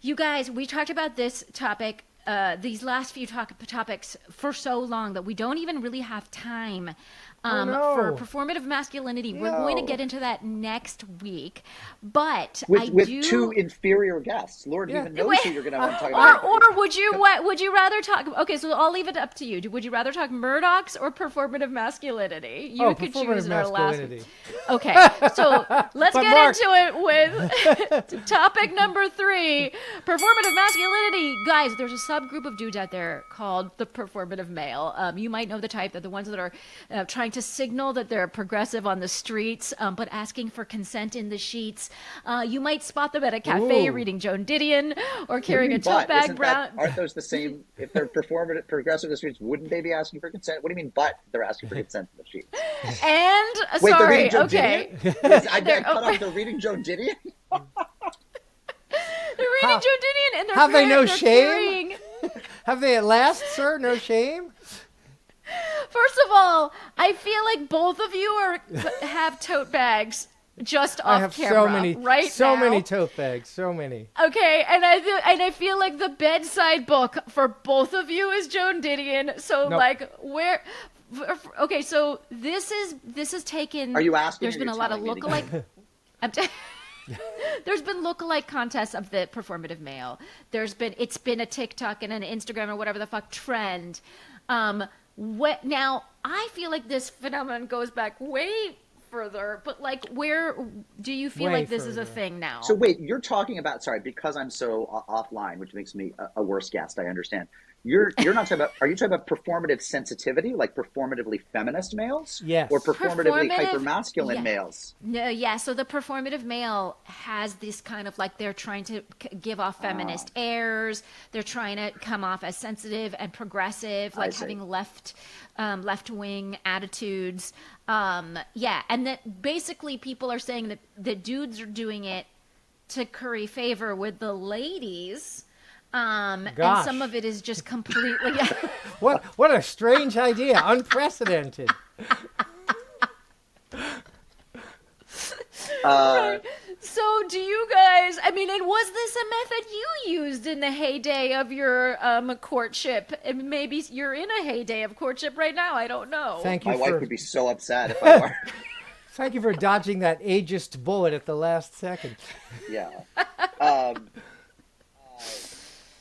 you guys, we talked about this topic, these last few topics for so long that we don't even really have time for performative masculinity. We're going to get into that next week, but with two inferior guests. Lord even knows who you're going to want to talk about. Or would you rather talk? Okay, so I'll leave it up to you. Would you rather talk Murdochs or performative masculinity? You could choose in our last week. Okay, so let's get into it with topic number 3: performative masculinity. Guys, there's a subgroup of dudes out there called the performative male. You might know the type. They're the ones that are trying to signal that they're progressive on the streets, but asking for consent in the sheets. You might spot them at a cafe reading Joan Didion or carrying a tote bag. Aren't those the same? If they're performative, progressive in the streets, wouldn't they be asking for consent? What do you mean, but they're asking for consent in the sheets? And, wait, sorry, they're okay. I cut off, they're reading Joan Didion? They're reading Joan Didion, and have they no shame? Have they at last, sir? No shame? First of all, I feel like both of you have tote bags just off I have camera, so many tote bags, so many. Okay, and I feel like the bedside book for both of you is Joan Didion. So Nope. like where? Okay, so this is taken. Are you asking? There's been a lot of lookalike. There's been lookalike contests of the performative male. It's been a TikTok and an Instagram or whatever the fuck trend. Now I feel like this phenomenon goes back way further, but like where do you feel like this is a thing now? So wait, you're talking about, sorry, because I'm so offline, which makes me a worse guest, I understand. You're not talking about, are you talking about performative sensitivity, like performatively feminist males? Yes. Or performatively hypermasculine males? No, yeah. So the performative male has this kind of like they're trying to give off feminist airs. They're trying to come off as sensitive and progressive, like having left wing attitudes. Yeah, and that basically people are saying that the dudes are doing it to curry favor with the ladies. And some of it is just completely. What a strange idea, unprecedented. Right. So do you guys, I mean, and was this a method you used in the heyday of your courtship? And maybe you're in a heyday of courtship right now. I don't know. Thank you. My wife would be so upset if I were. Thank you for dodging that ageist bullet at the last second. Yeah.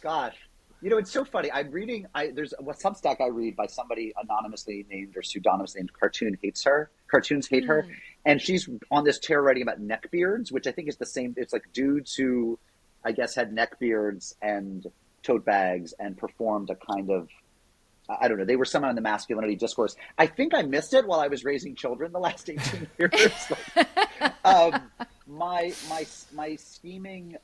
Gosh, it's so funny. I'm reading. There's a Substack I read by somebody anonymously named or pseudonymously named Cartoons Hate Her, and she's on this tear writing about neckbeards, which I think is the same. It's like dudes who, I guess, had neckbeards and tote bags and performed a kind of, I don't know. They were somehow in the masculinity discourse. I think I missed it while I was raising children the last 18 years. My scheming.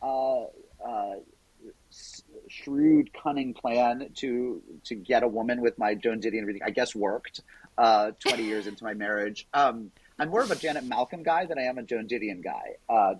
Shrewd, cunning plan to get a woman with my Joan Didion reading, I guess, worked 20 years into my marriage. I'm more of a Janet Malcolm guy than I am a Joan Didion guy. I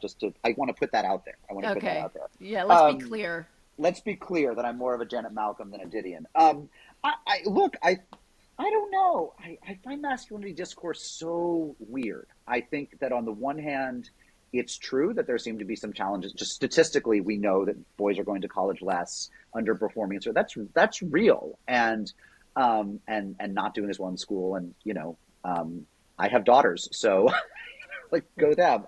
want to put that out there. Put that out there. Yeah, let's be clear. Let's be clear that I'm more of a Janet Malcolm than a Didion. I don't know. I find masculinity discourse so weird. I think that on the one hand, it's true that there seem to be some challenges. Just statistically, we know that boys are going to college less, underperforming. So that's real, and not doing as well in school. And I have daughters, so like go them.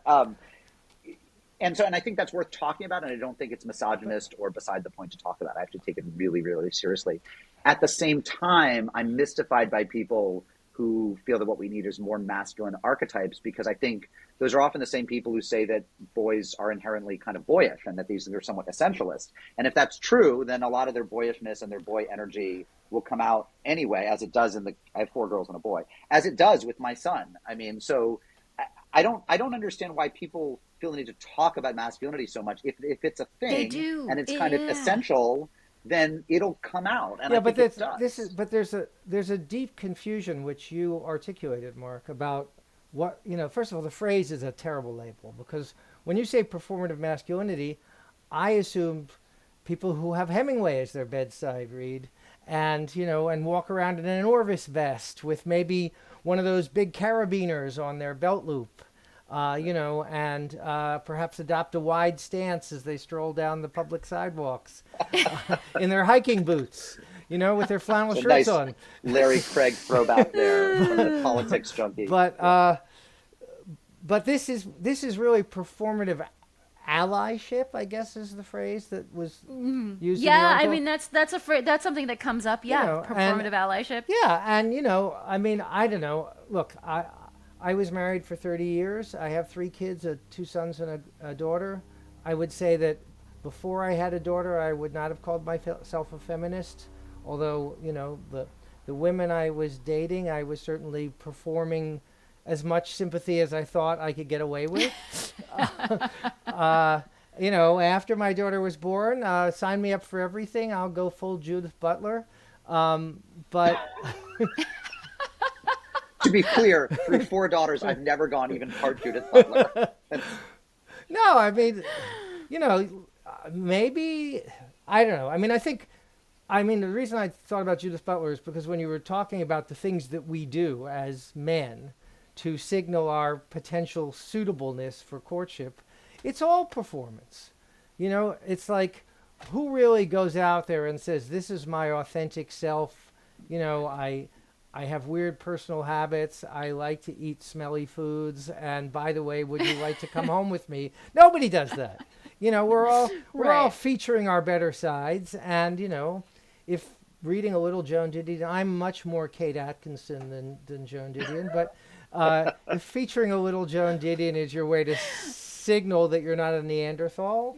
And I think that's worth talking about. And I don't think it's misogynist or beside the point to talk about. I have to take it really, really seriously. At the same time, I'm mystified by people who feel that what we need is more masculine archetypes, because I think those are often the same people who say that boys are inherently kind of boyish and that they're somewhat essentialist. And if that's true, then a lot of their boyishness and their boy energy will come out anyway, as it does I have 4 girls and a boy, as it does with my son. I mean, so I don't understand why people feel the need to talk about masculinity so much. If it's a thing They do. And it's kind of essential, then it'll come out. And yeah, I but think there's a deep confusion which you articulated, Mark, about what First of all, the phrase is a terrible label, because when you say performative masculinity, I assume people who have Hemingway as their bedside read, and walk around in an Orvis vest with maybe one of those big carabiners on their belt loop. And perhaps adopt a wide stance as they stroll down the public sidewalks in their hiking boots, with their flannel shirts nice on. Larry Craig throwback there from the politics junkie. But this is really performative allyship, I guess, is the phrase that was used. Yeah, in the article. I mean that's a phrase, that's something that comes up. Yeah, performative allyship. Yeah, and I mean, I don't know. Look, I was married for 30 years. I have 3 kids, 2 sons and a daughter. I would say that before I had a daughter, I would not have called myself a feminist. Although, the women I was dating, I was certainly performing as much sympathy as I thought I could get away with. After my daughter was born, sign me up for everything. I'll go full Judith Butler. But To be clear, through 4 daughters, I've never gone even part Judith Butler. no, I mean, maybe, I don't know. The reason I thought about Judith Butler is because when you were talking about the things that we do as men to signal our potential suitableness for courtship, it's all performance. It's like, who really goes out there and says, this is my authentic self? I have weird personal habits. I like to eat smelly foods. And by the way, would you like to come home with me? Nobody does that. We're all featuring our better sides. And, if reading a little Joan Didion, I'm much more Kate Atkinson than Joan Didion. But if featuring a little Joan Didion is your way to signal that you're not a Neanderthal,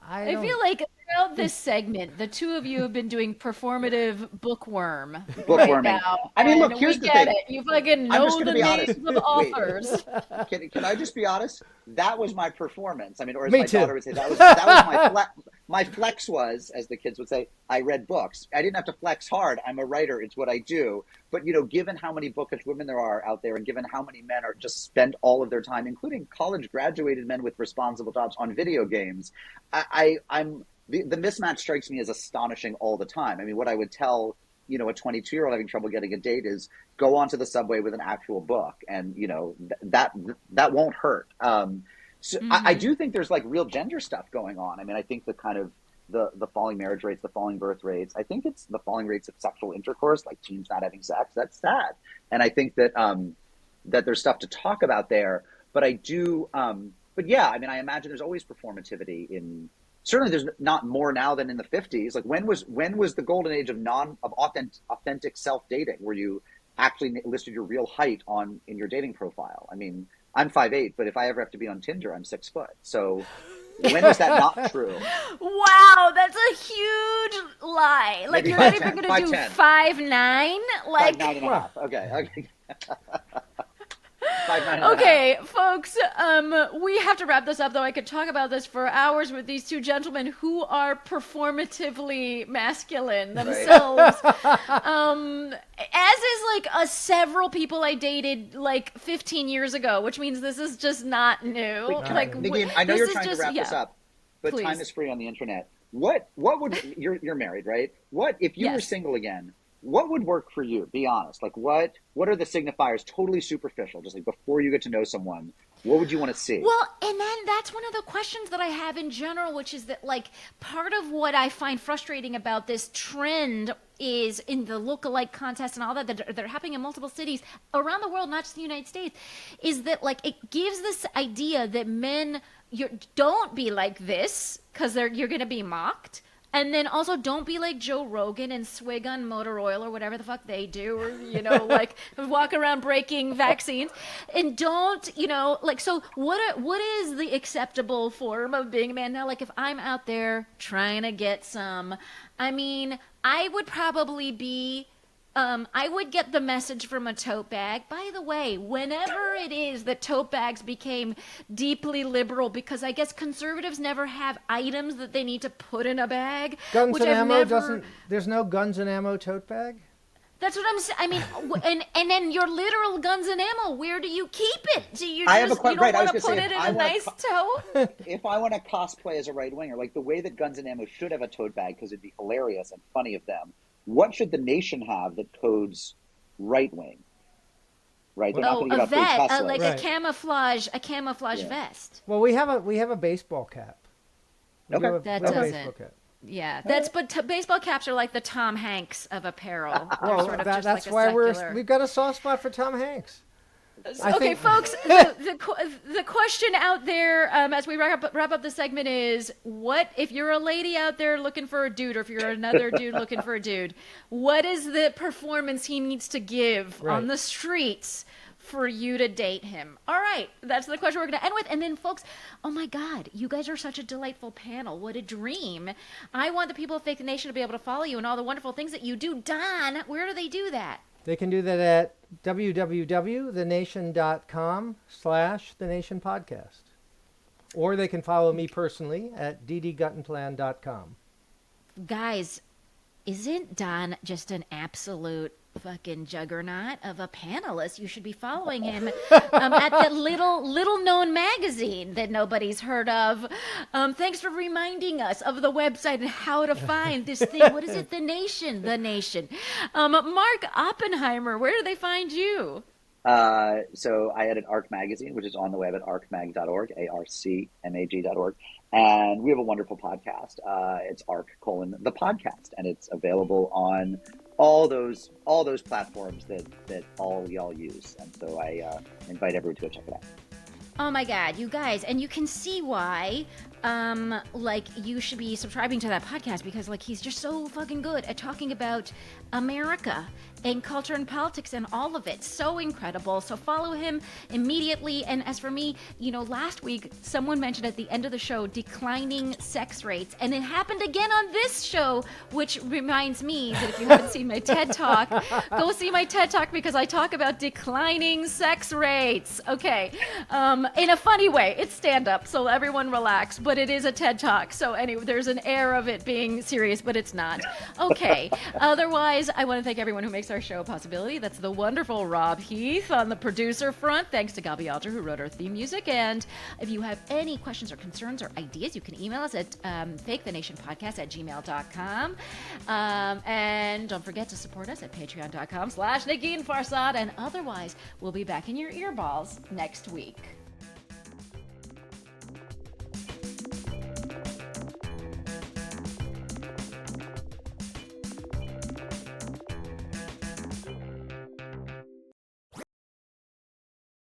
I feel like throughout this segment, the two of you have been doing performative bookworm. Bookworming. Right now, I mean, look, here's the thing. You fucking know the names of authors. Can I just be honest? That was my performance. I mean, or as Me my too. daughter would say, that was my flex. My flex was, as the kids would say, I read books. I didn't have to flex hard. I'm a writer. It's what I do. But, given how many bookish women there are out there and given how many men are just spend all of their time, including college graduated men with responsible jobs, on video games, I'm the mismatch strikes me as astonishing all the time. I mean, what I would tell, a 22-year-old having trouble getting a date is go onto the subway with an actual book, and, that won't hurt. So I do think there's like real gender stuff going on. I mean, I think the kind of the falling marriage rates, the falling birth rates, I think it's the falling rates of sexual intercourse, like teens not having sex. That's sad. And I think that that there's stuff to talk about there. But I do, but yeah, I mean, I imagine there's always performativity in. Certainly, there's not more now than in the 50s. Like when was the golden age of authentic self dating, where you actually listed your real height in your dating profile? I mean, I'm 5'8", but if I ever have to be on Tinder, I'm 6 foot. So when is that not true? Wow, that's a huge lie. Like, Maybe you're not 5'10", even going to do 5'10". 5'9"? Like, 5'9.5". Okay. 5'9.5". Okay, folks, we have to wrap this up, though I could talk about this for hours with these two gentlemen who are performatively masculine themselves. As is like several people I dated like 15 years ago, which means this is just not new. Like, Negin, I know you're trying to wrap this yeah. up, but Please. time is free on the internet. What would you're married, right? What if you were Yes. single again? What would work for you? Be honest. Like what are the signifiers? Totally superficial, just like before you get to know someone. What would you want to see? Well, and then that's one of the questions that I have in general, which is that, like, part of what I find frustrating about this trend is in the lookalike contest and all that are happening in multiple cities around the world, not just the United States, is that, like, it gives this idea that men don't be like this because you're going to be mocked. And then also don't be like Joe Rogan and swig on motor oil or whatever the fuck they do, or, like walk around breaking vaccines. And don't, like, so what is the acceptable form of being a man now? Like, if I'm out there trying to get some, I mean, I would probably be, I would get the message from a tote bag. By the way, whenever it is that tote bags became deeply liberal, because I guess conservatives never have items that they need to put in a bag. Guns and ammo there's no guns and ammo tote bag? That's what I'm saying. I mean, and then your literal guns and ammo, where do you keep it? Do you I have just, a question. you don't Right, I was want to gonna put say, it in a nice tote? if I want to cosplay as a right winger, like the way that Guns and Ammo should have a tote bag because it'd be hilarious and funny of them. What should the nation have that codes right wing? Right, they're not going to give a out free vest, Teslas. like Right. a camouflage Yeah. vest. Well, we have a baseball cap. Okay. We have That we have a doesn't. baseball cap. Yeah, but baseball caps are like the Tom Hanks of apparel. They're Well, sort of that's just like why a secular. we've got a soft spot for Tom Hanks. I Okay, think- folks, the question out there as we wrap up the segment is, what if you're a lady out there looking for a dude, or if you're another dude looking for a dude, what is the performance he needs to give on Right. the streets for you to date him? All right, that's the question we're going to end with. And then, folks, oh my God, you guys are such a delightful panel. What a dream. I want the people of Fake the Nation to be able to follow you and all the wonderful things that you do. Don, where do they do that? They can do that at www.thenation.com/thenationpodcast. Or they can follow me personally at ddguttenplan.com. Guys, isn't Don just an absolute fucking juggernaut of a panelist? You should be following him at the little known magazine that nobody's heard of. Thanks for reminding us of the website and how to find this thing. What is it? The Nation. Mark Oppenheimer, where do they find you? So I edit Arc Magazine, which is on the web at arcmag.org, arcmag.org. And we have a wonderful podcast. It's Arc: the podcast, and it's available on all those platforms that all y'all use. And so I invite everyone to go check it out. Oh my God, you guys, and you can see why, you should be subscribing to that podcast because, he's just so fucking good at talking about America and culture and politics and all of it. So incredible. So follow him immediately. And as for me, last week, someone mentioned at the end of the show, declining sex rates. And it happened again on this show, which reminds me that if you haven't seen my TED Talk, go see my TED Talk because I talk about declining sex rates. Okay. In a funny way. It's stand-up, so everyone relax. But it is a TED Talk. So anyway, there's an air of it being serious, but it's not. Okay. Otherwise, I want to thank everyone who makes our show a possibility. That's the wonderful Rob Heath on the producer front. Thanks to Gaby Alter, who wrote our theme music. And if you have any questions or concerns or ideas, you can email us at fakethenationpodcast@gmail.com. And don't forget to support us at patreon.com/Negin Farsad. And otherwise, we'll be back in your earballs next week.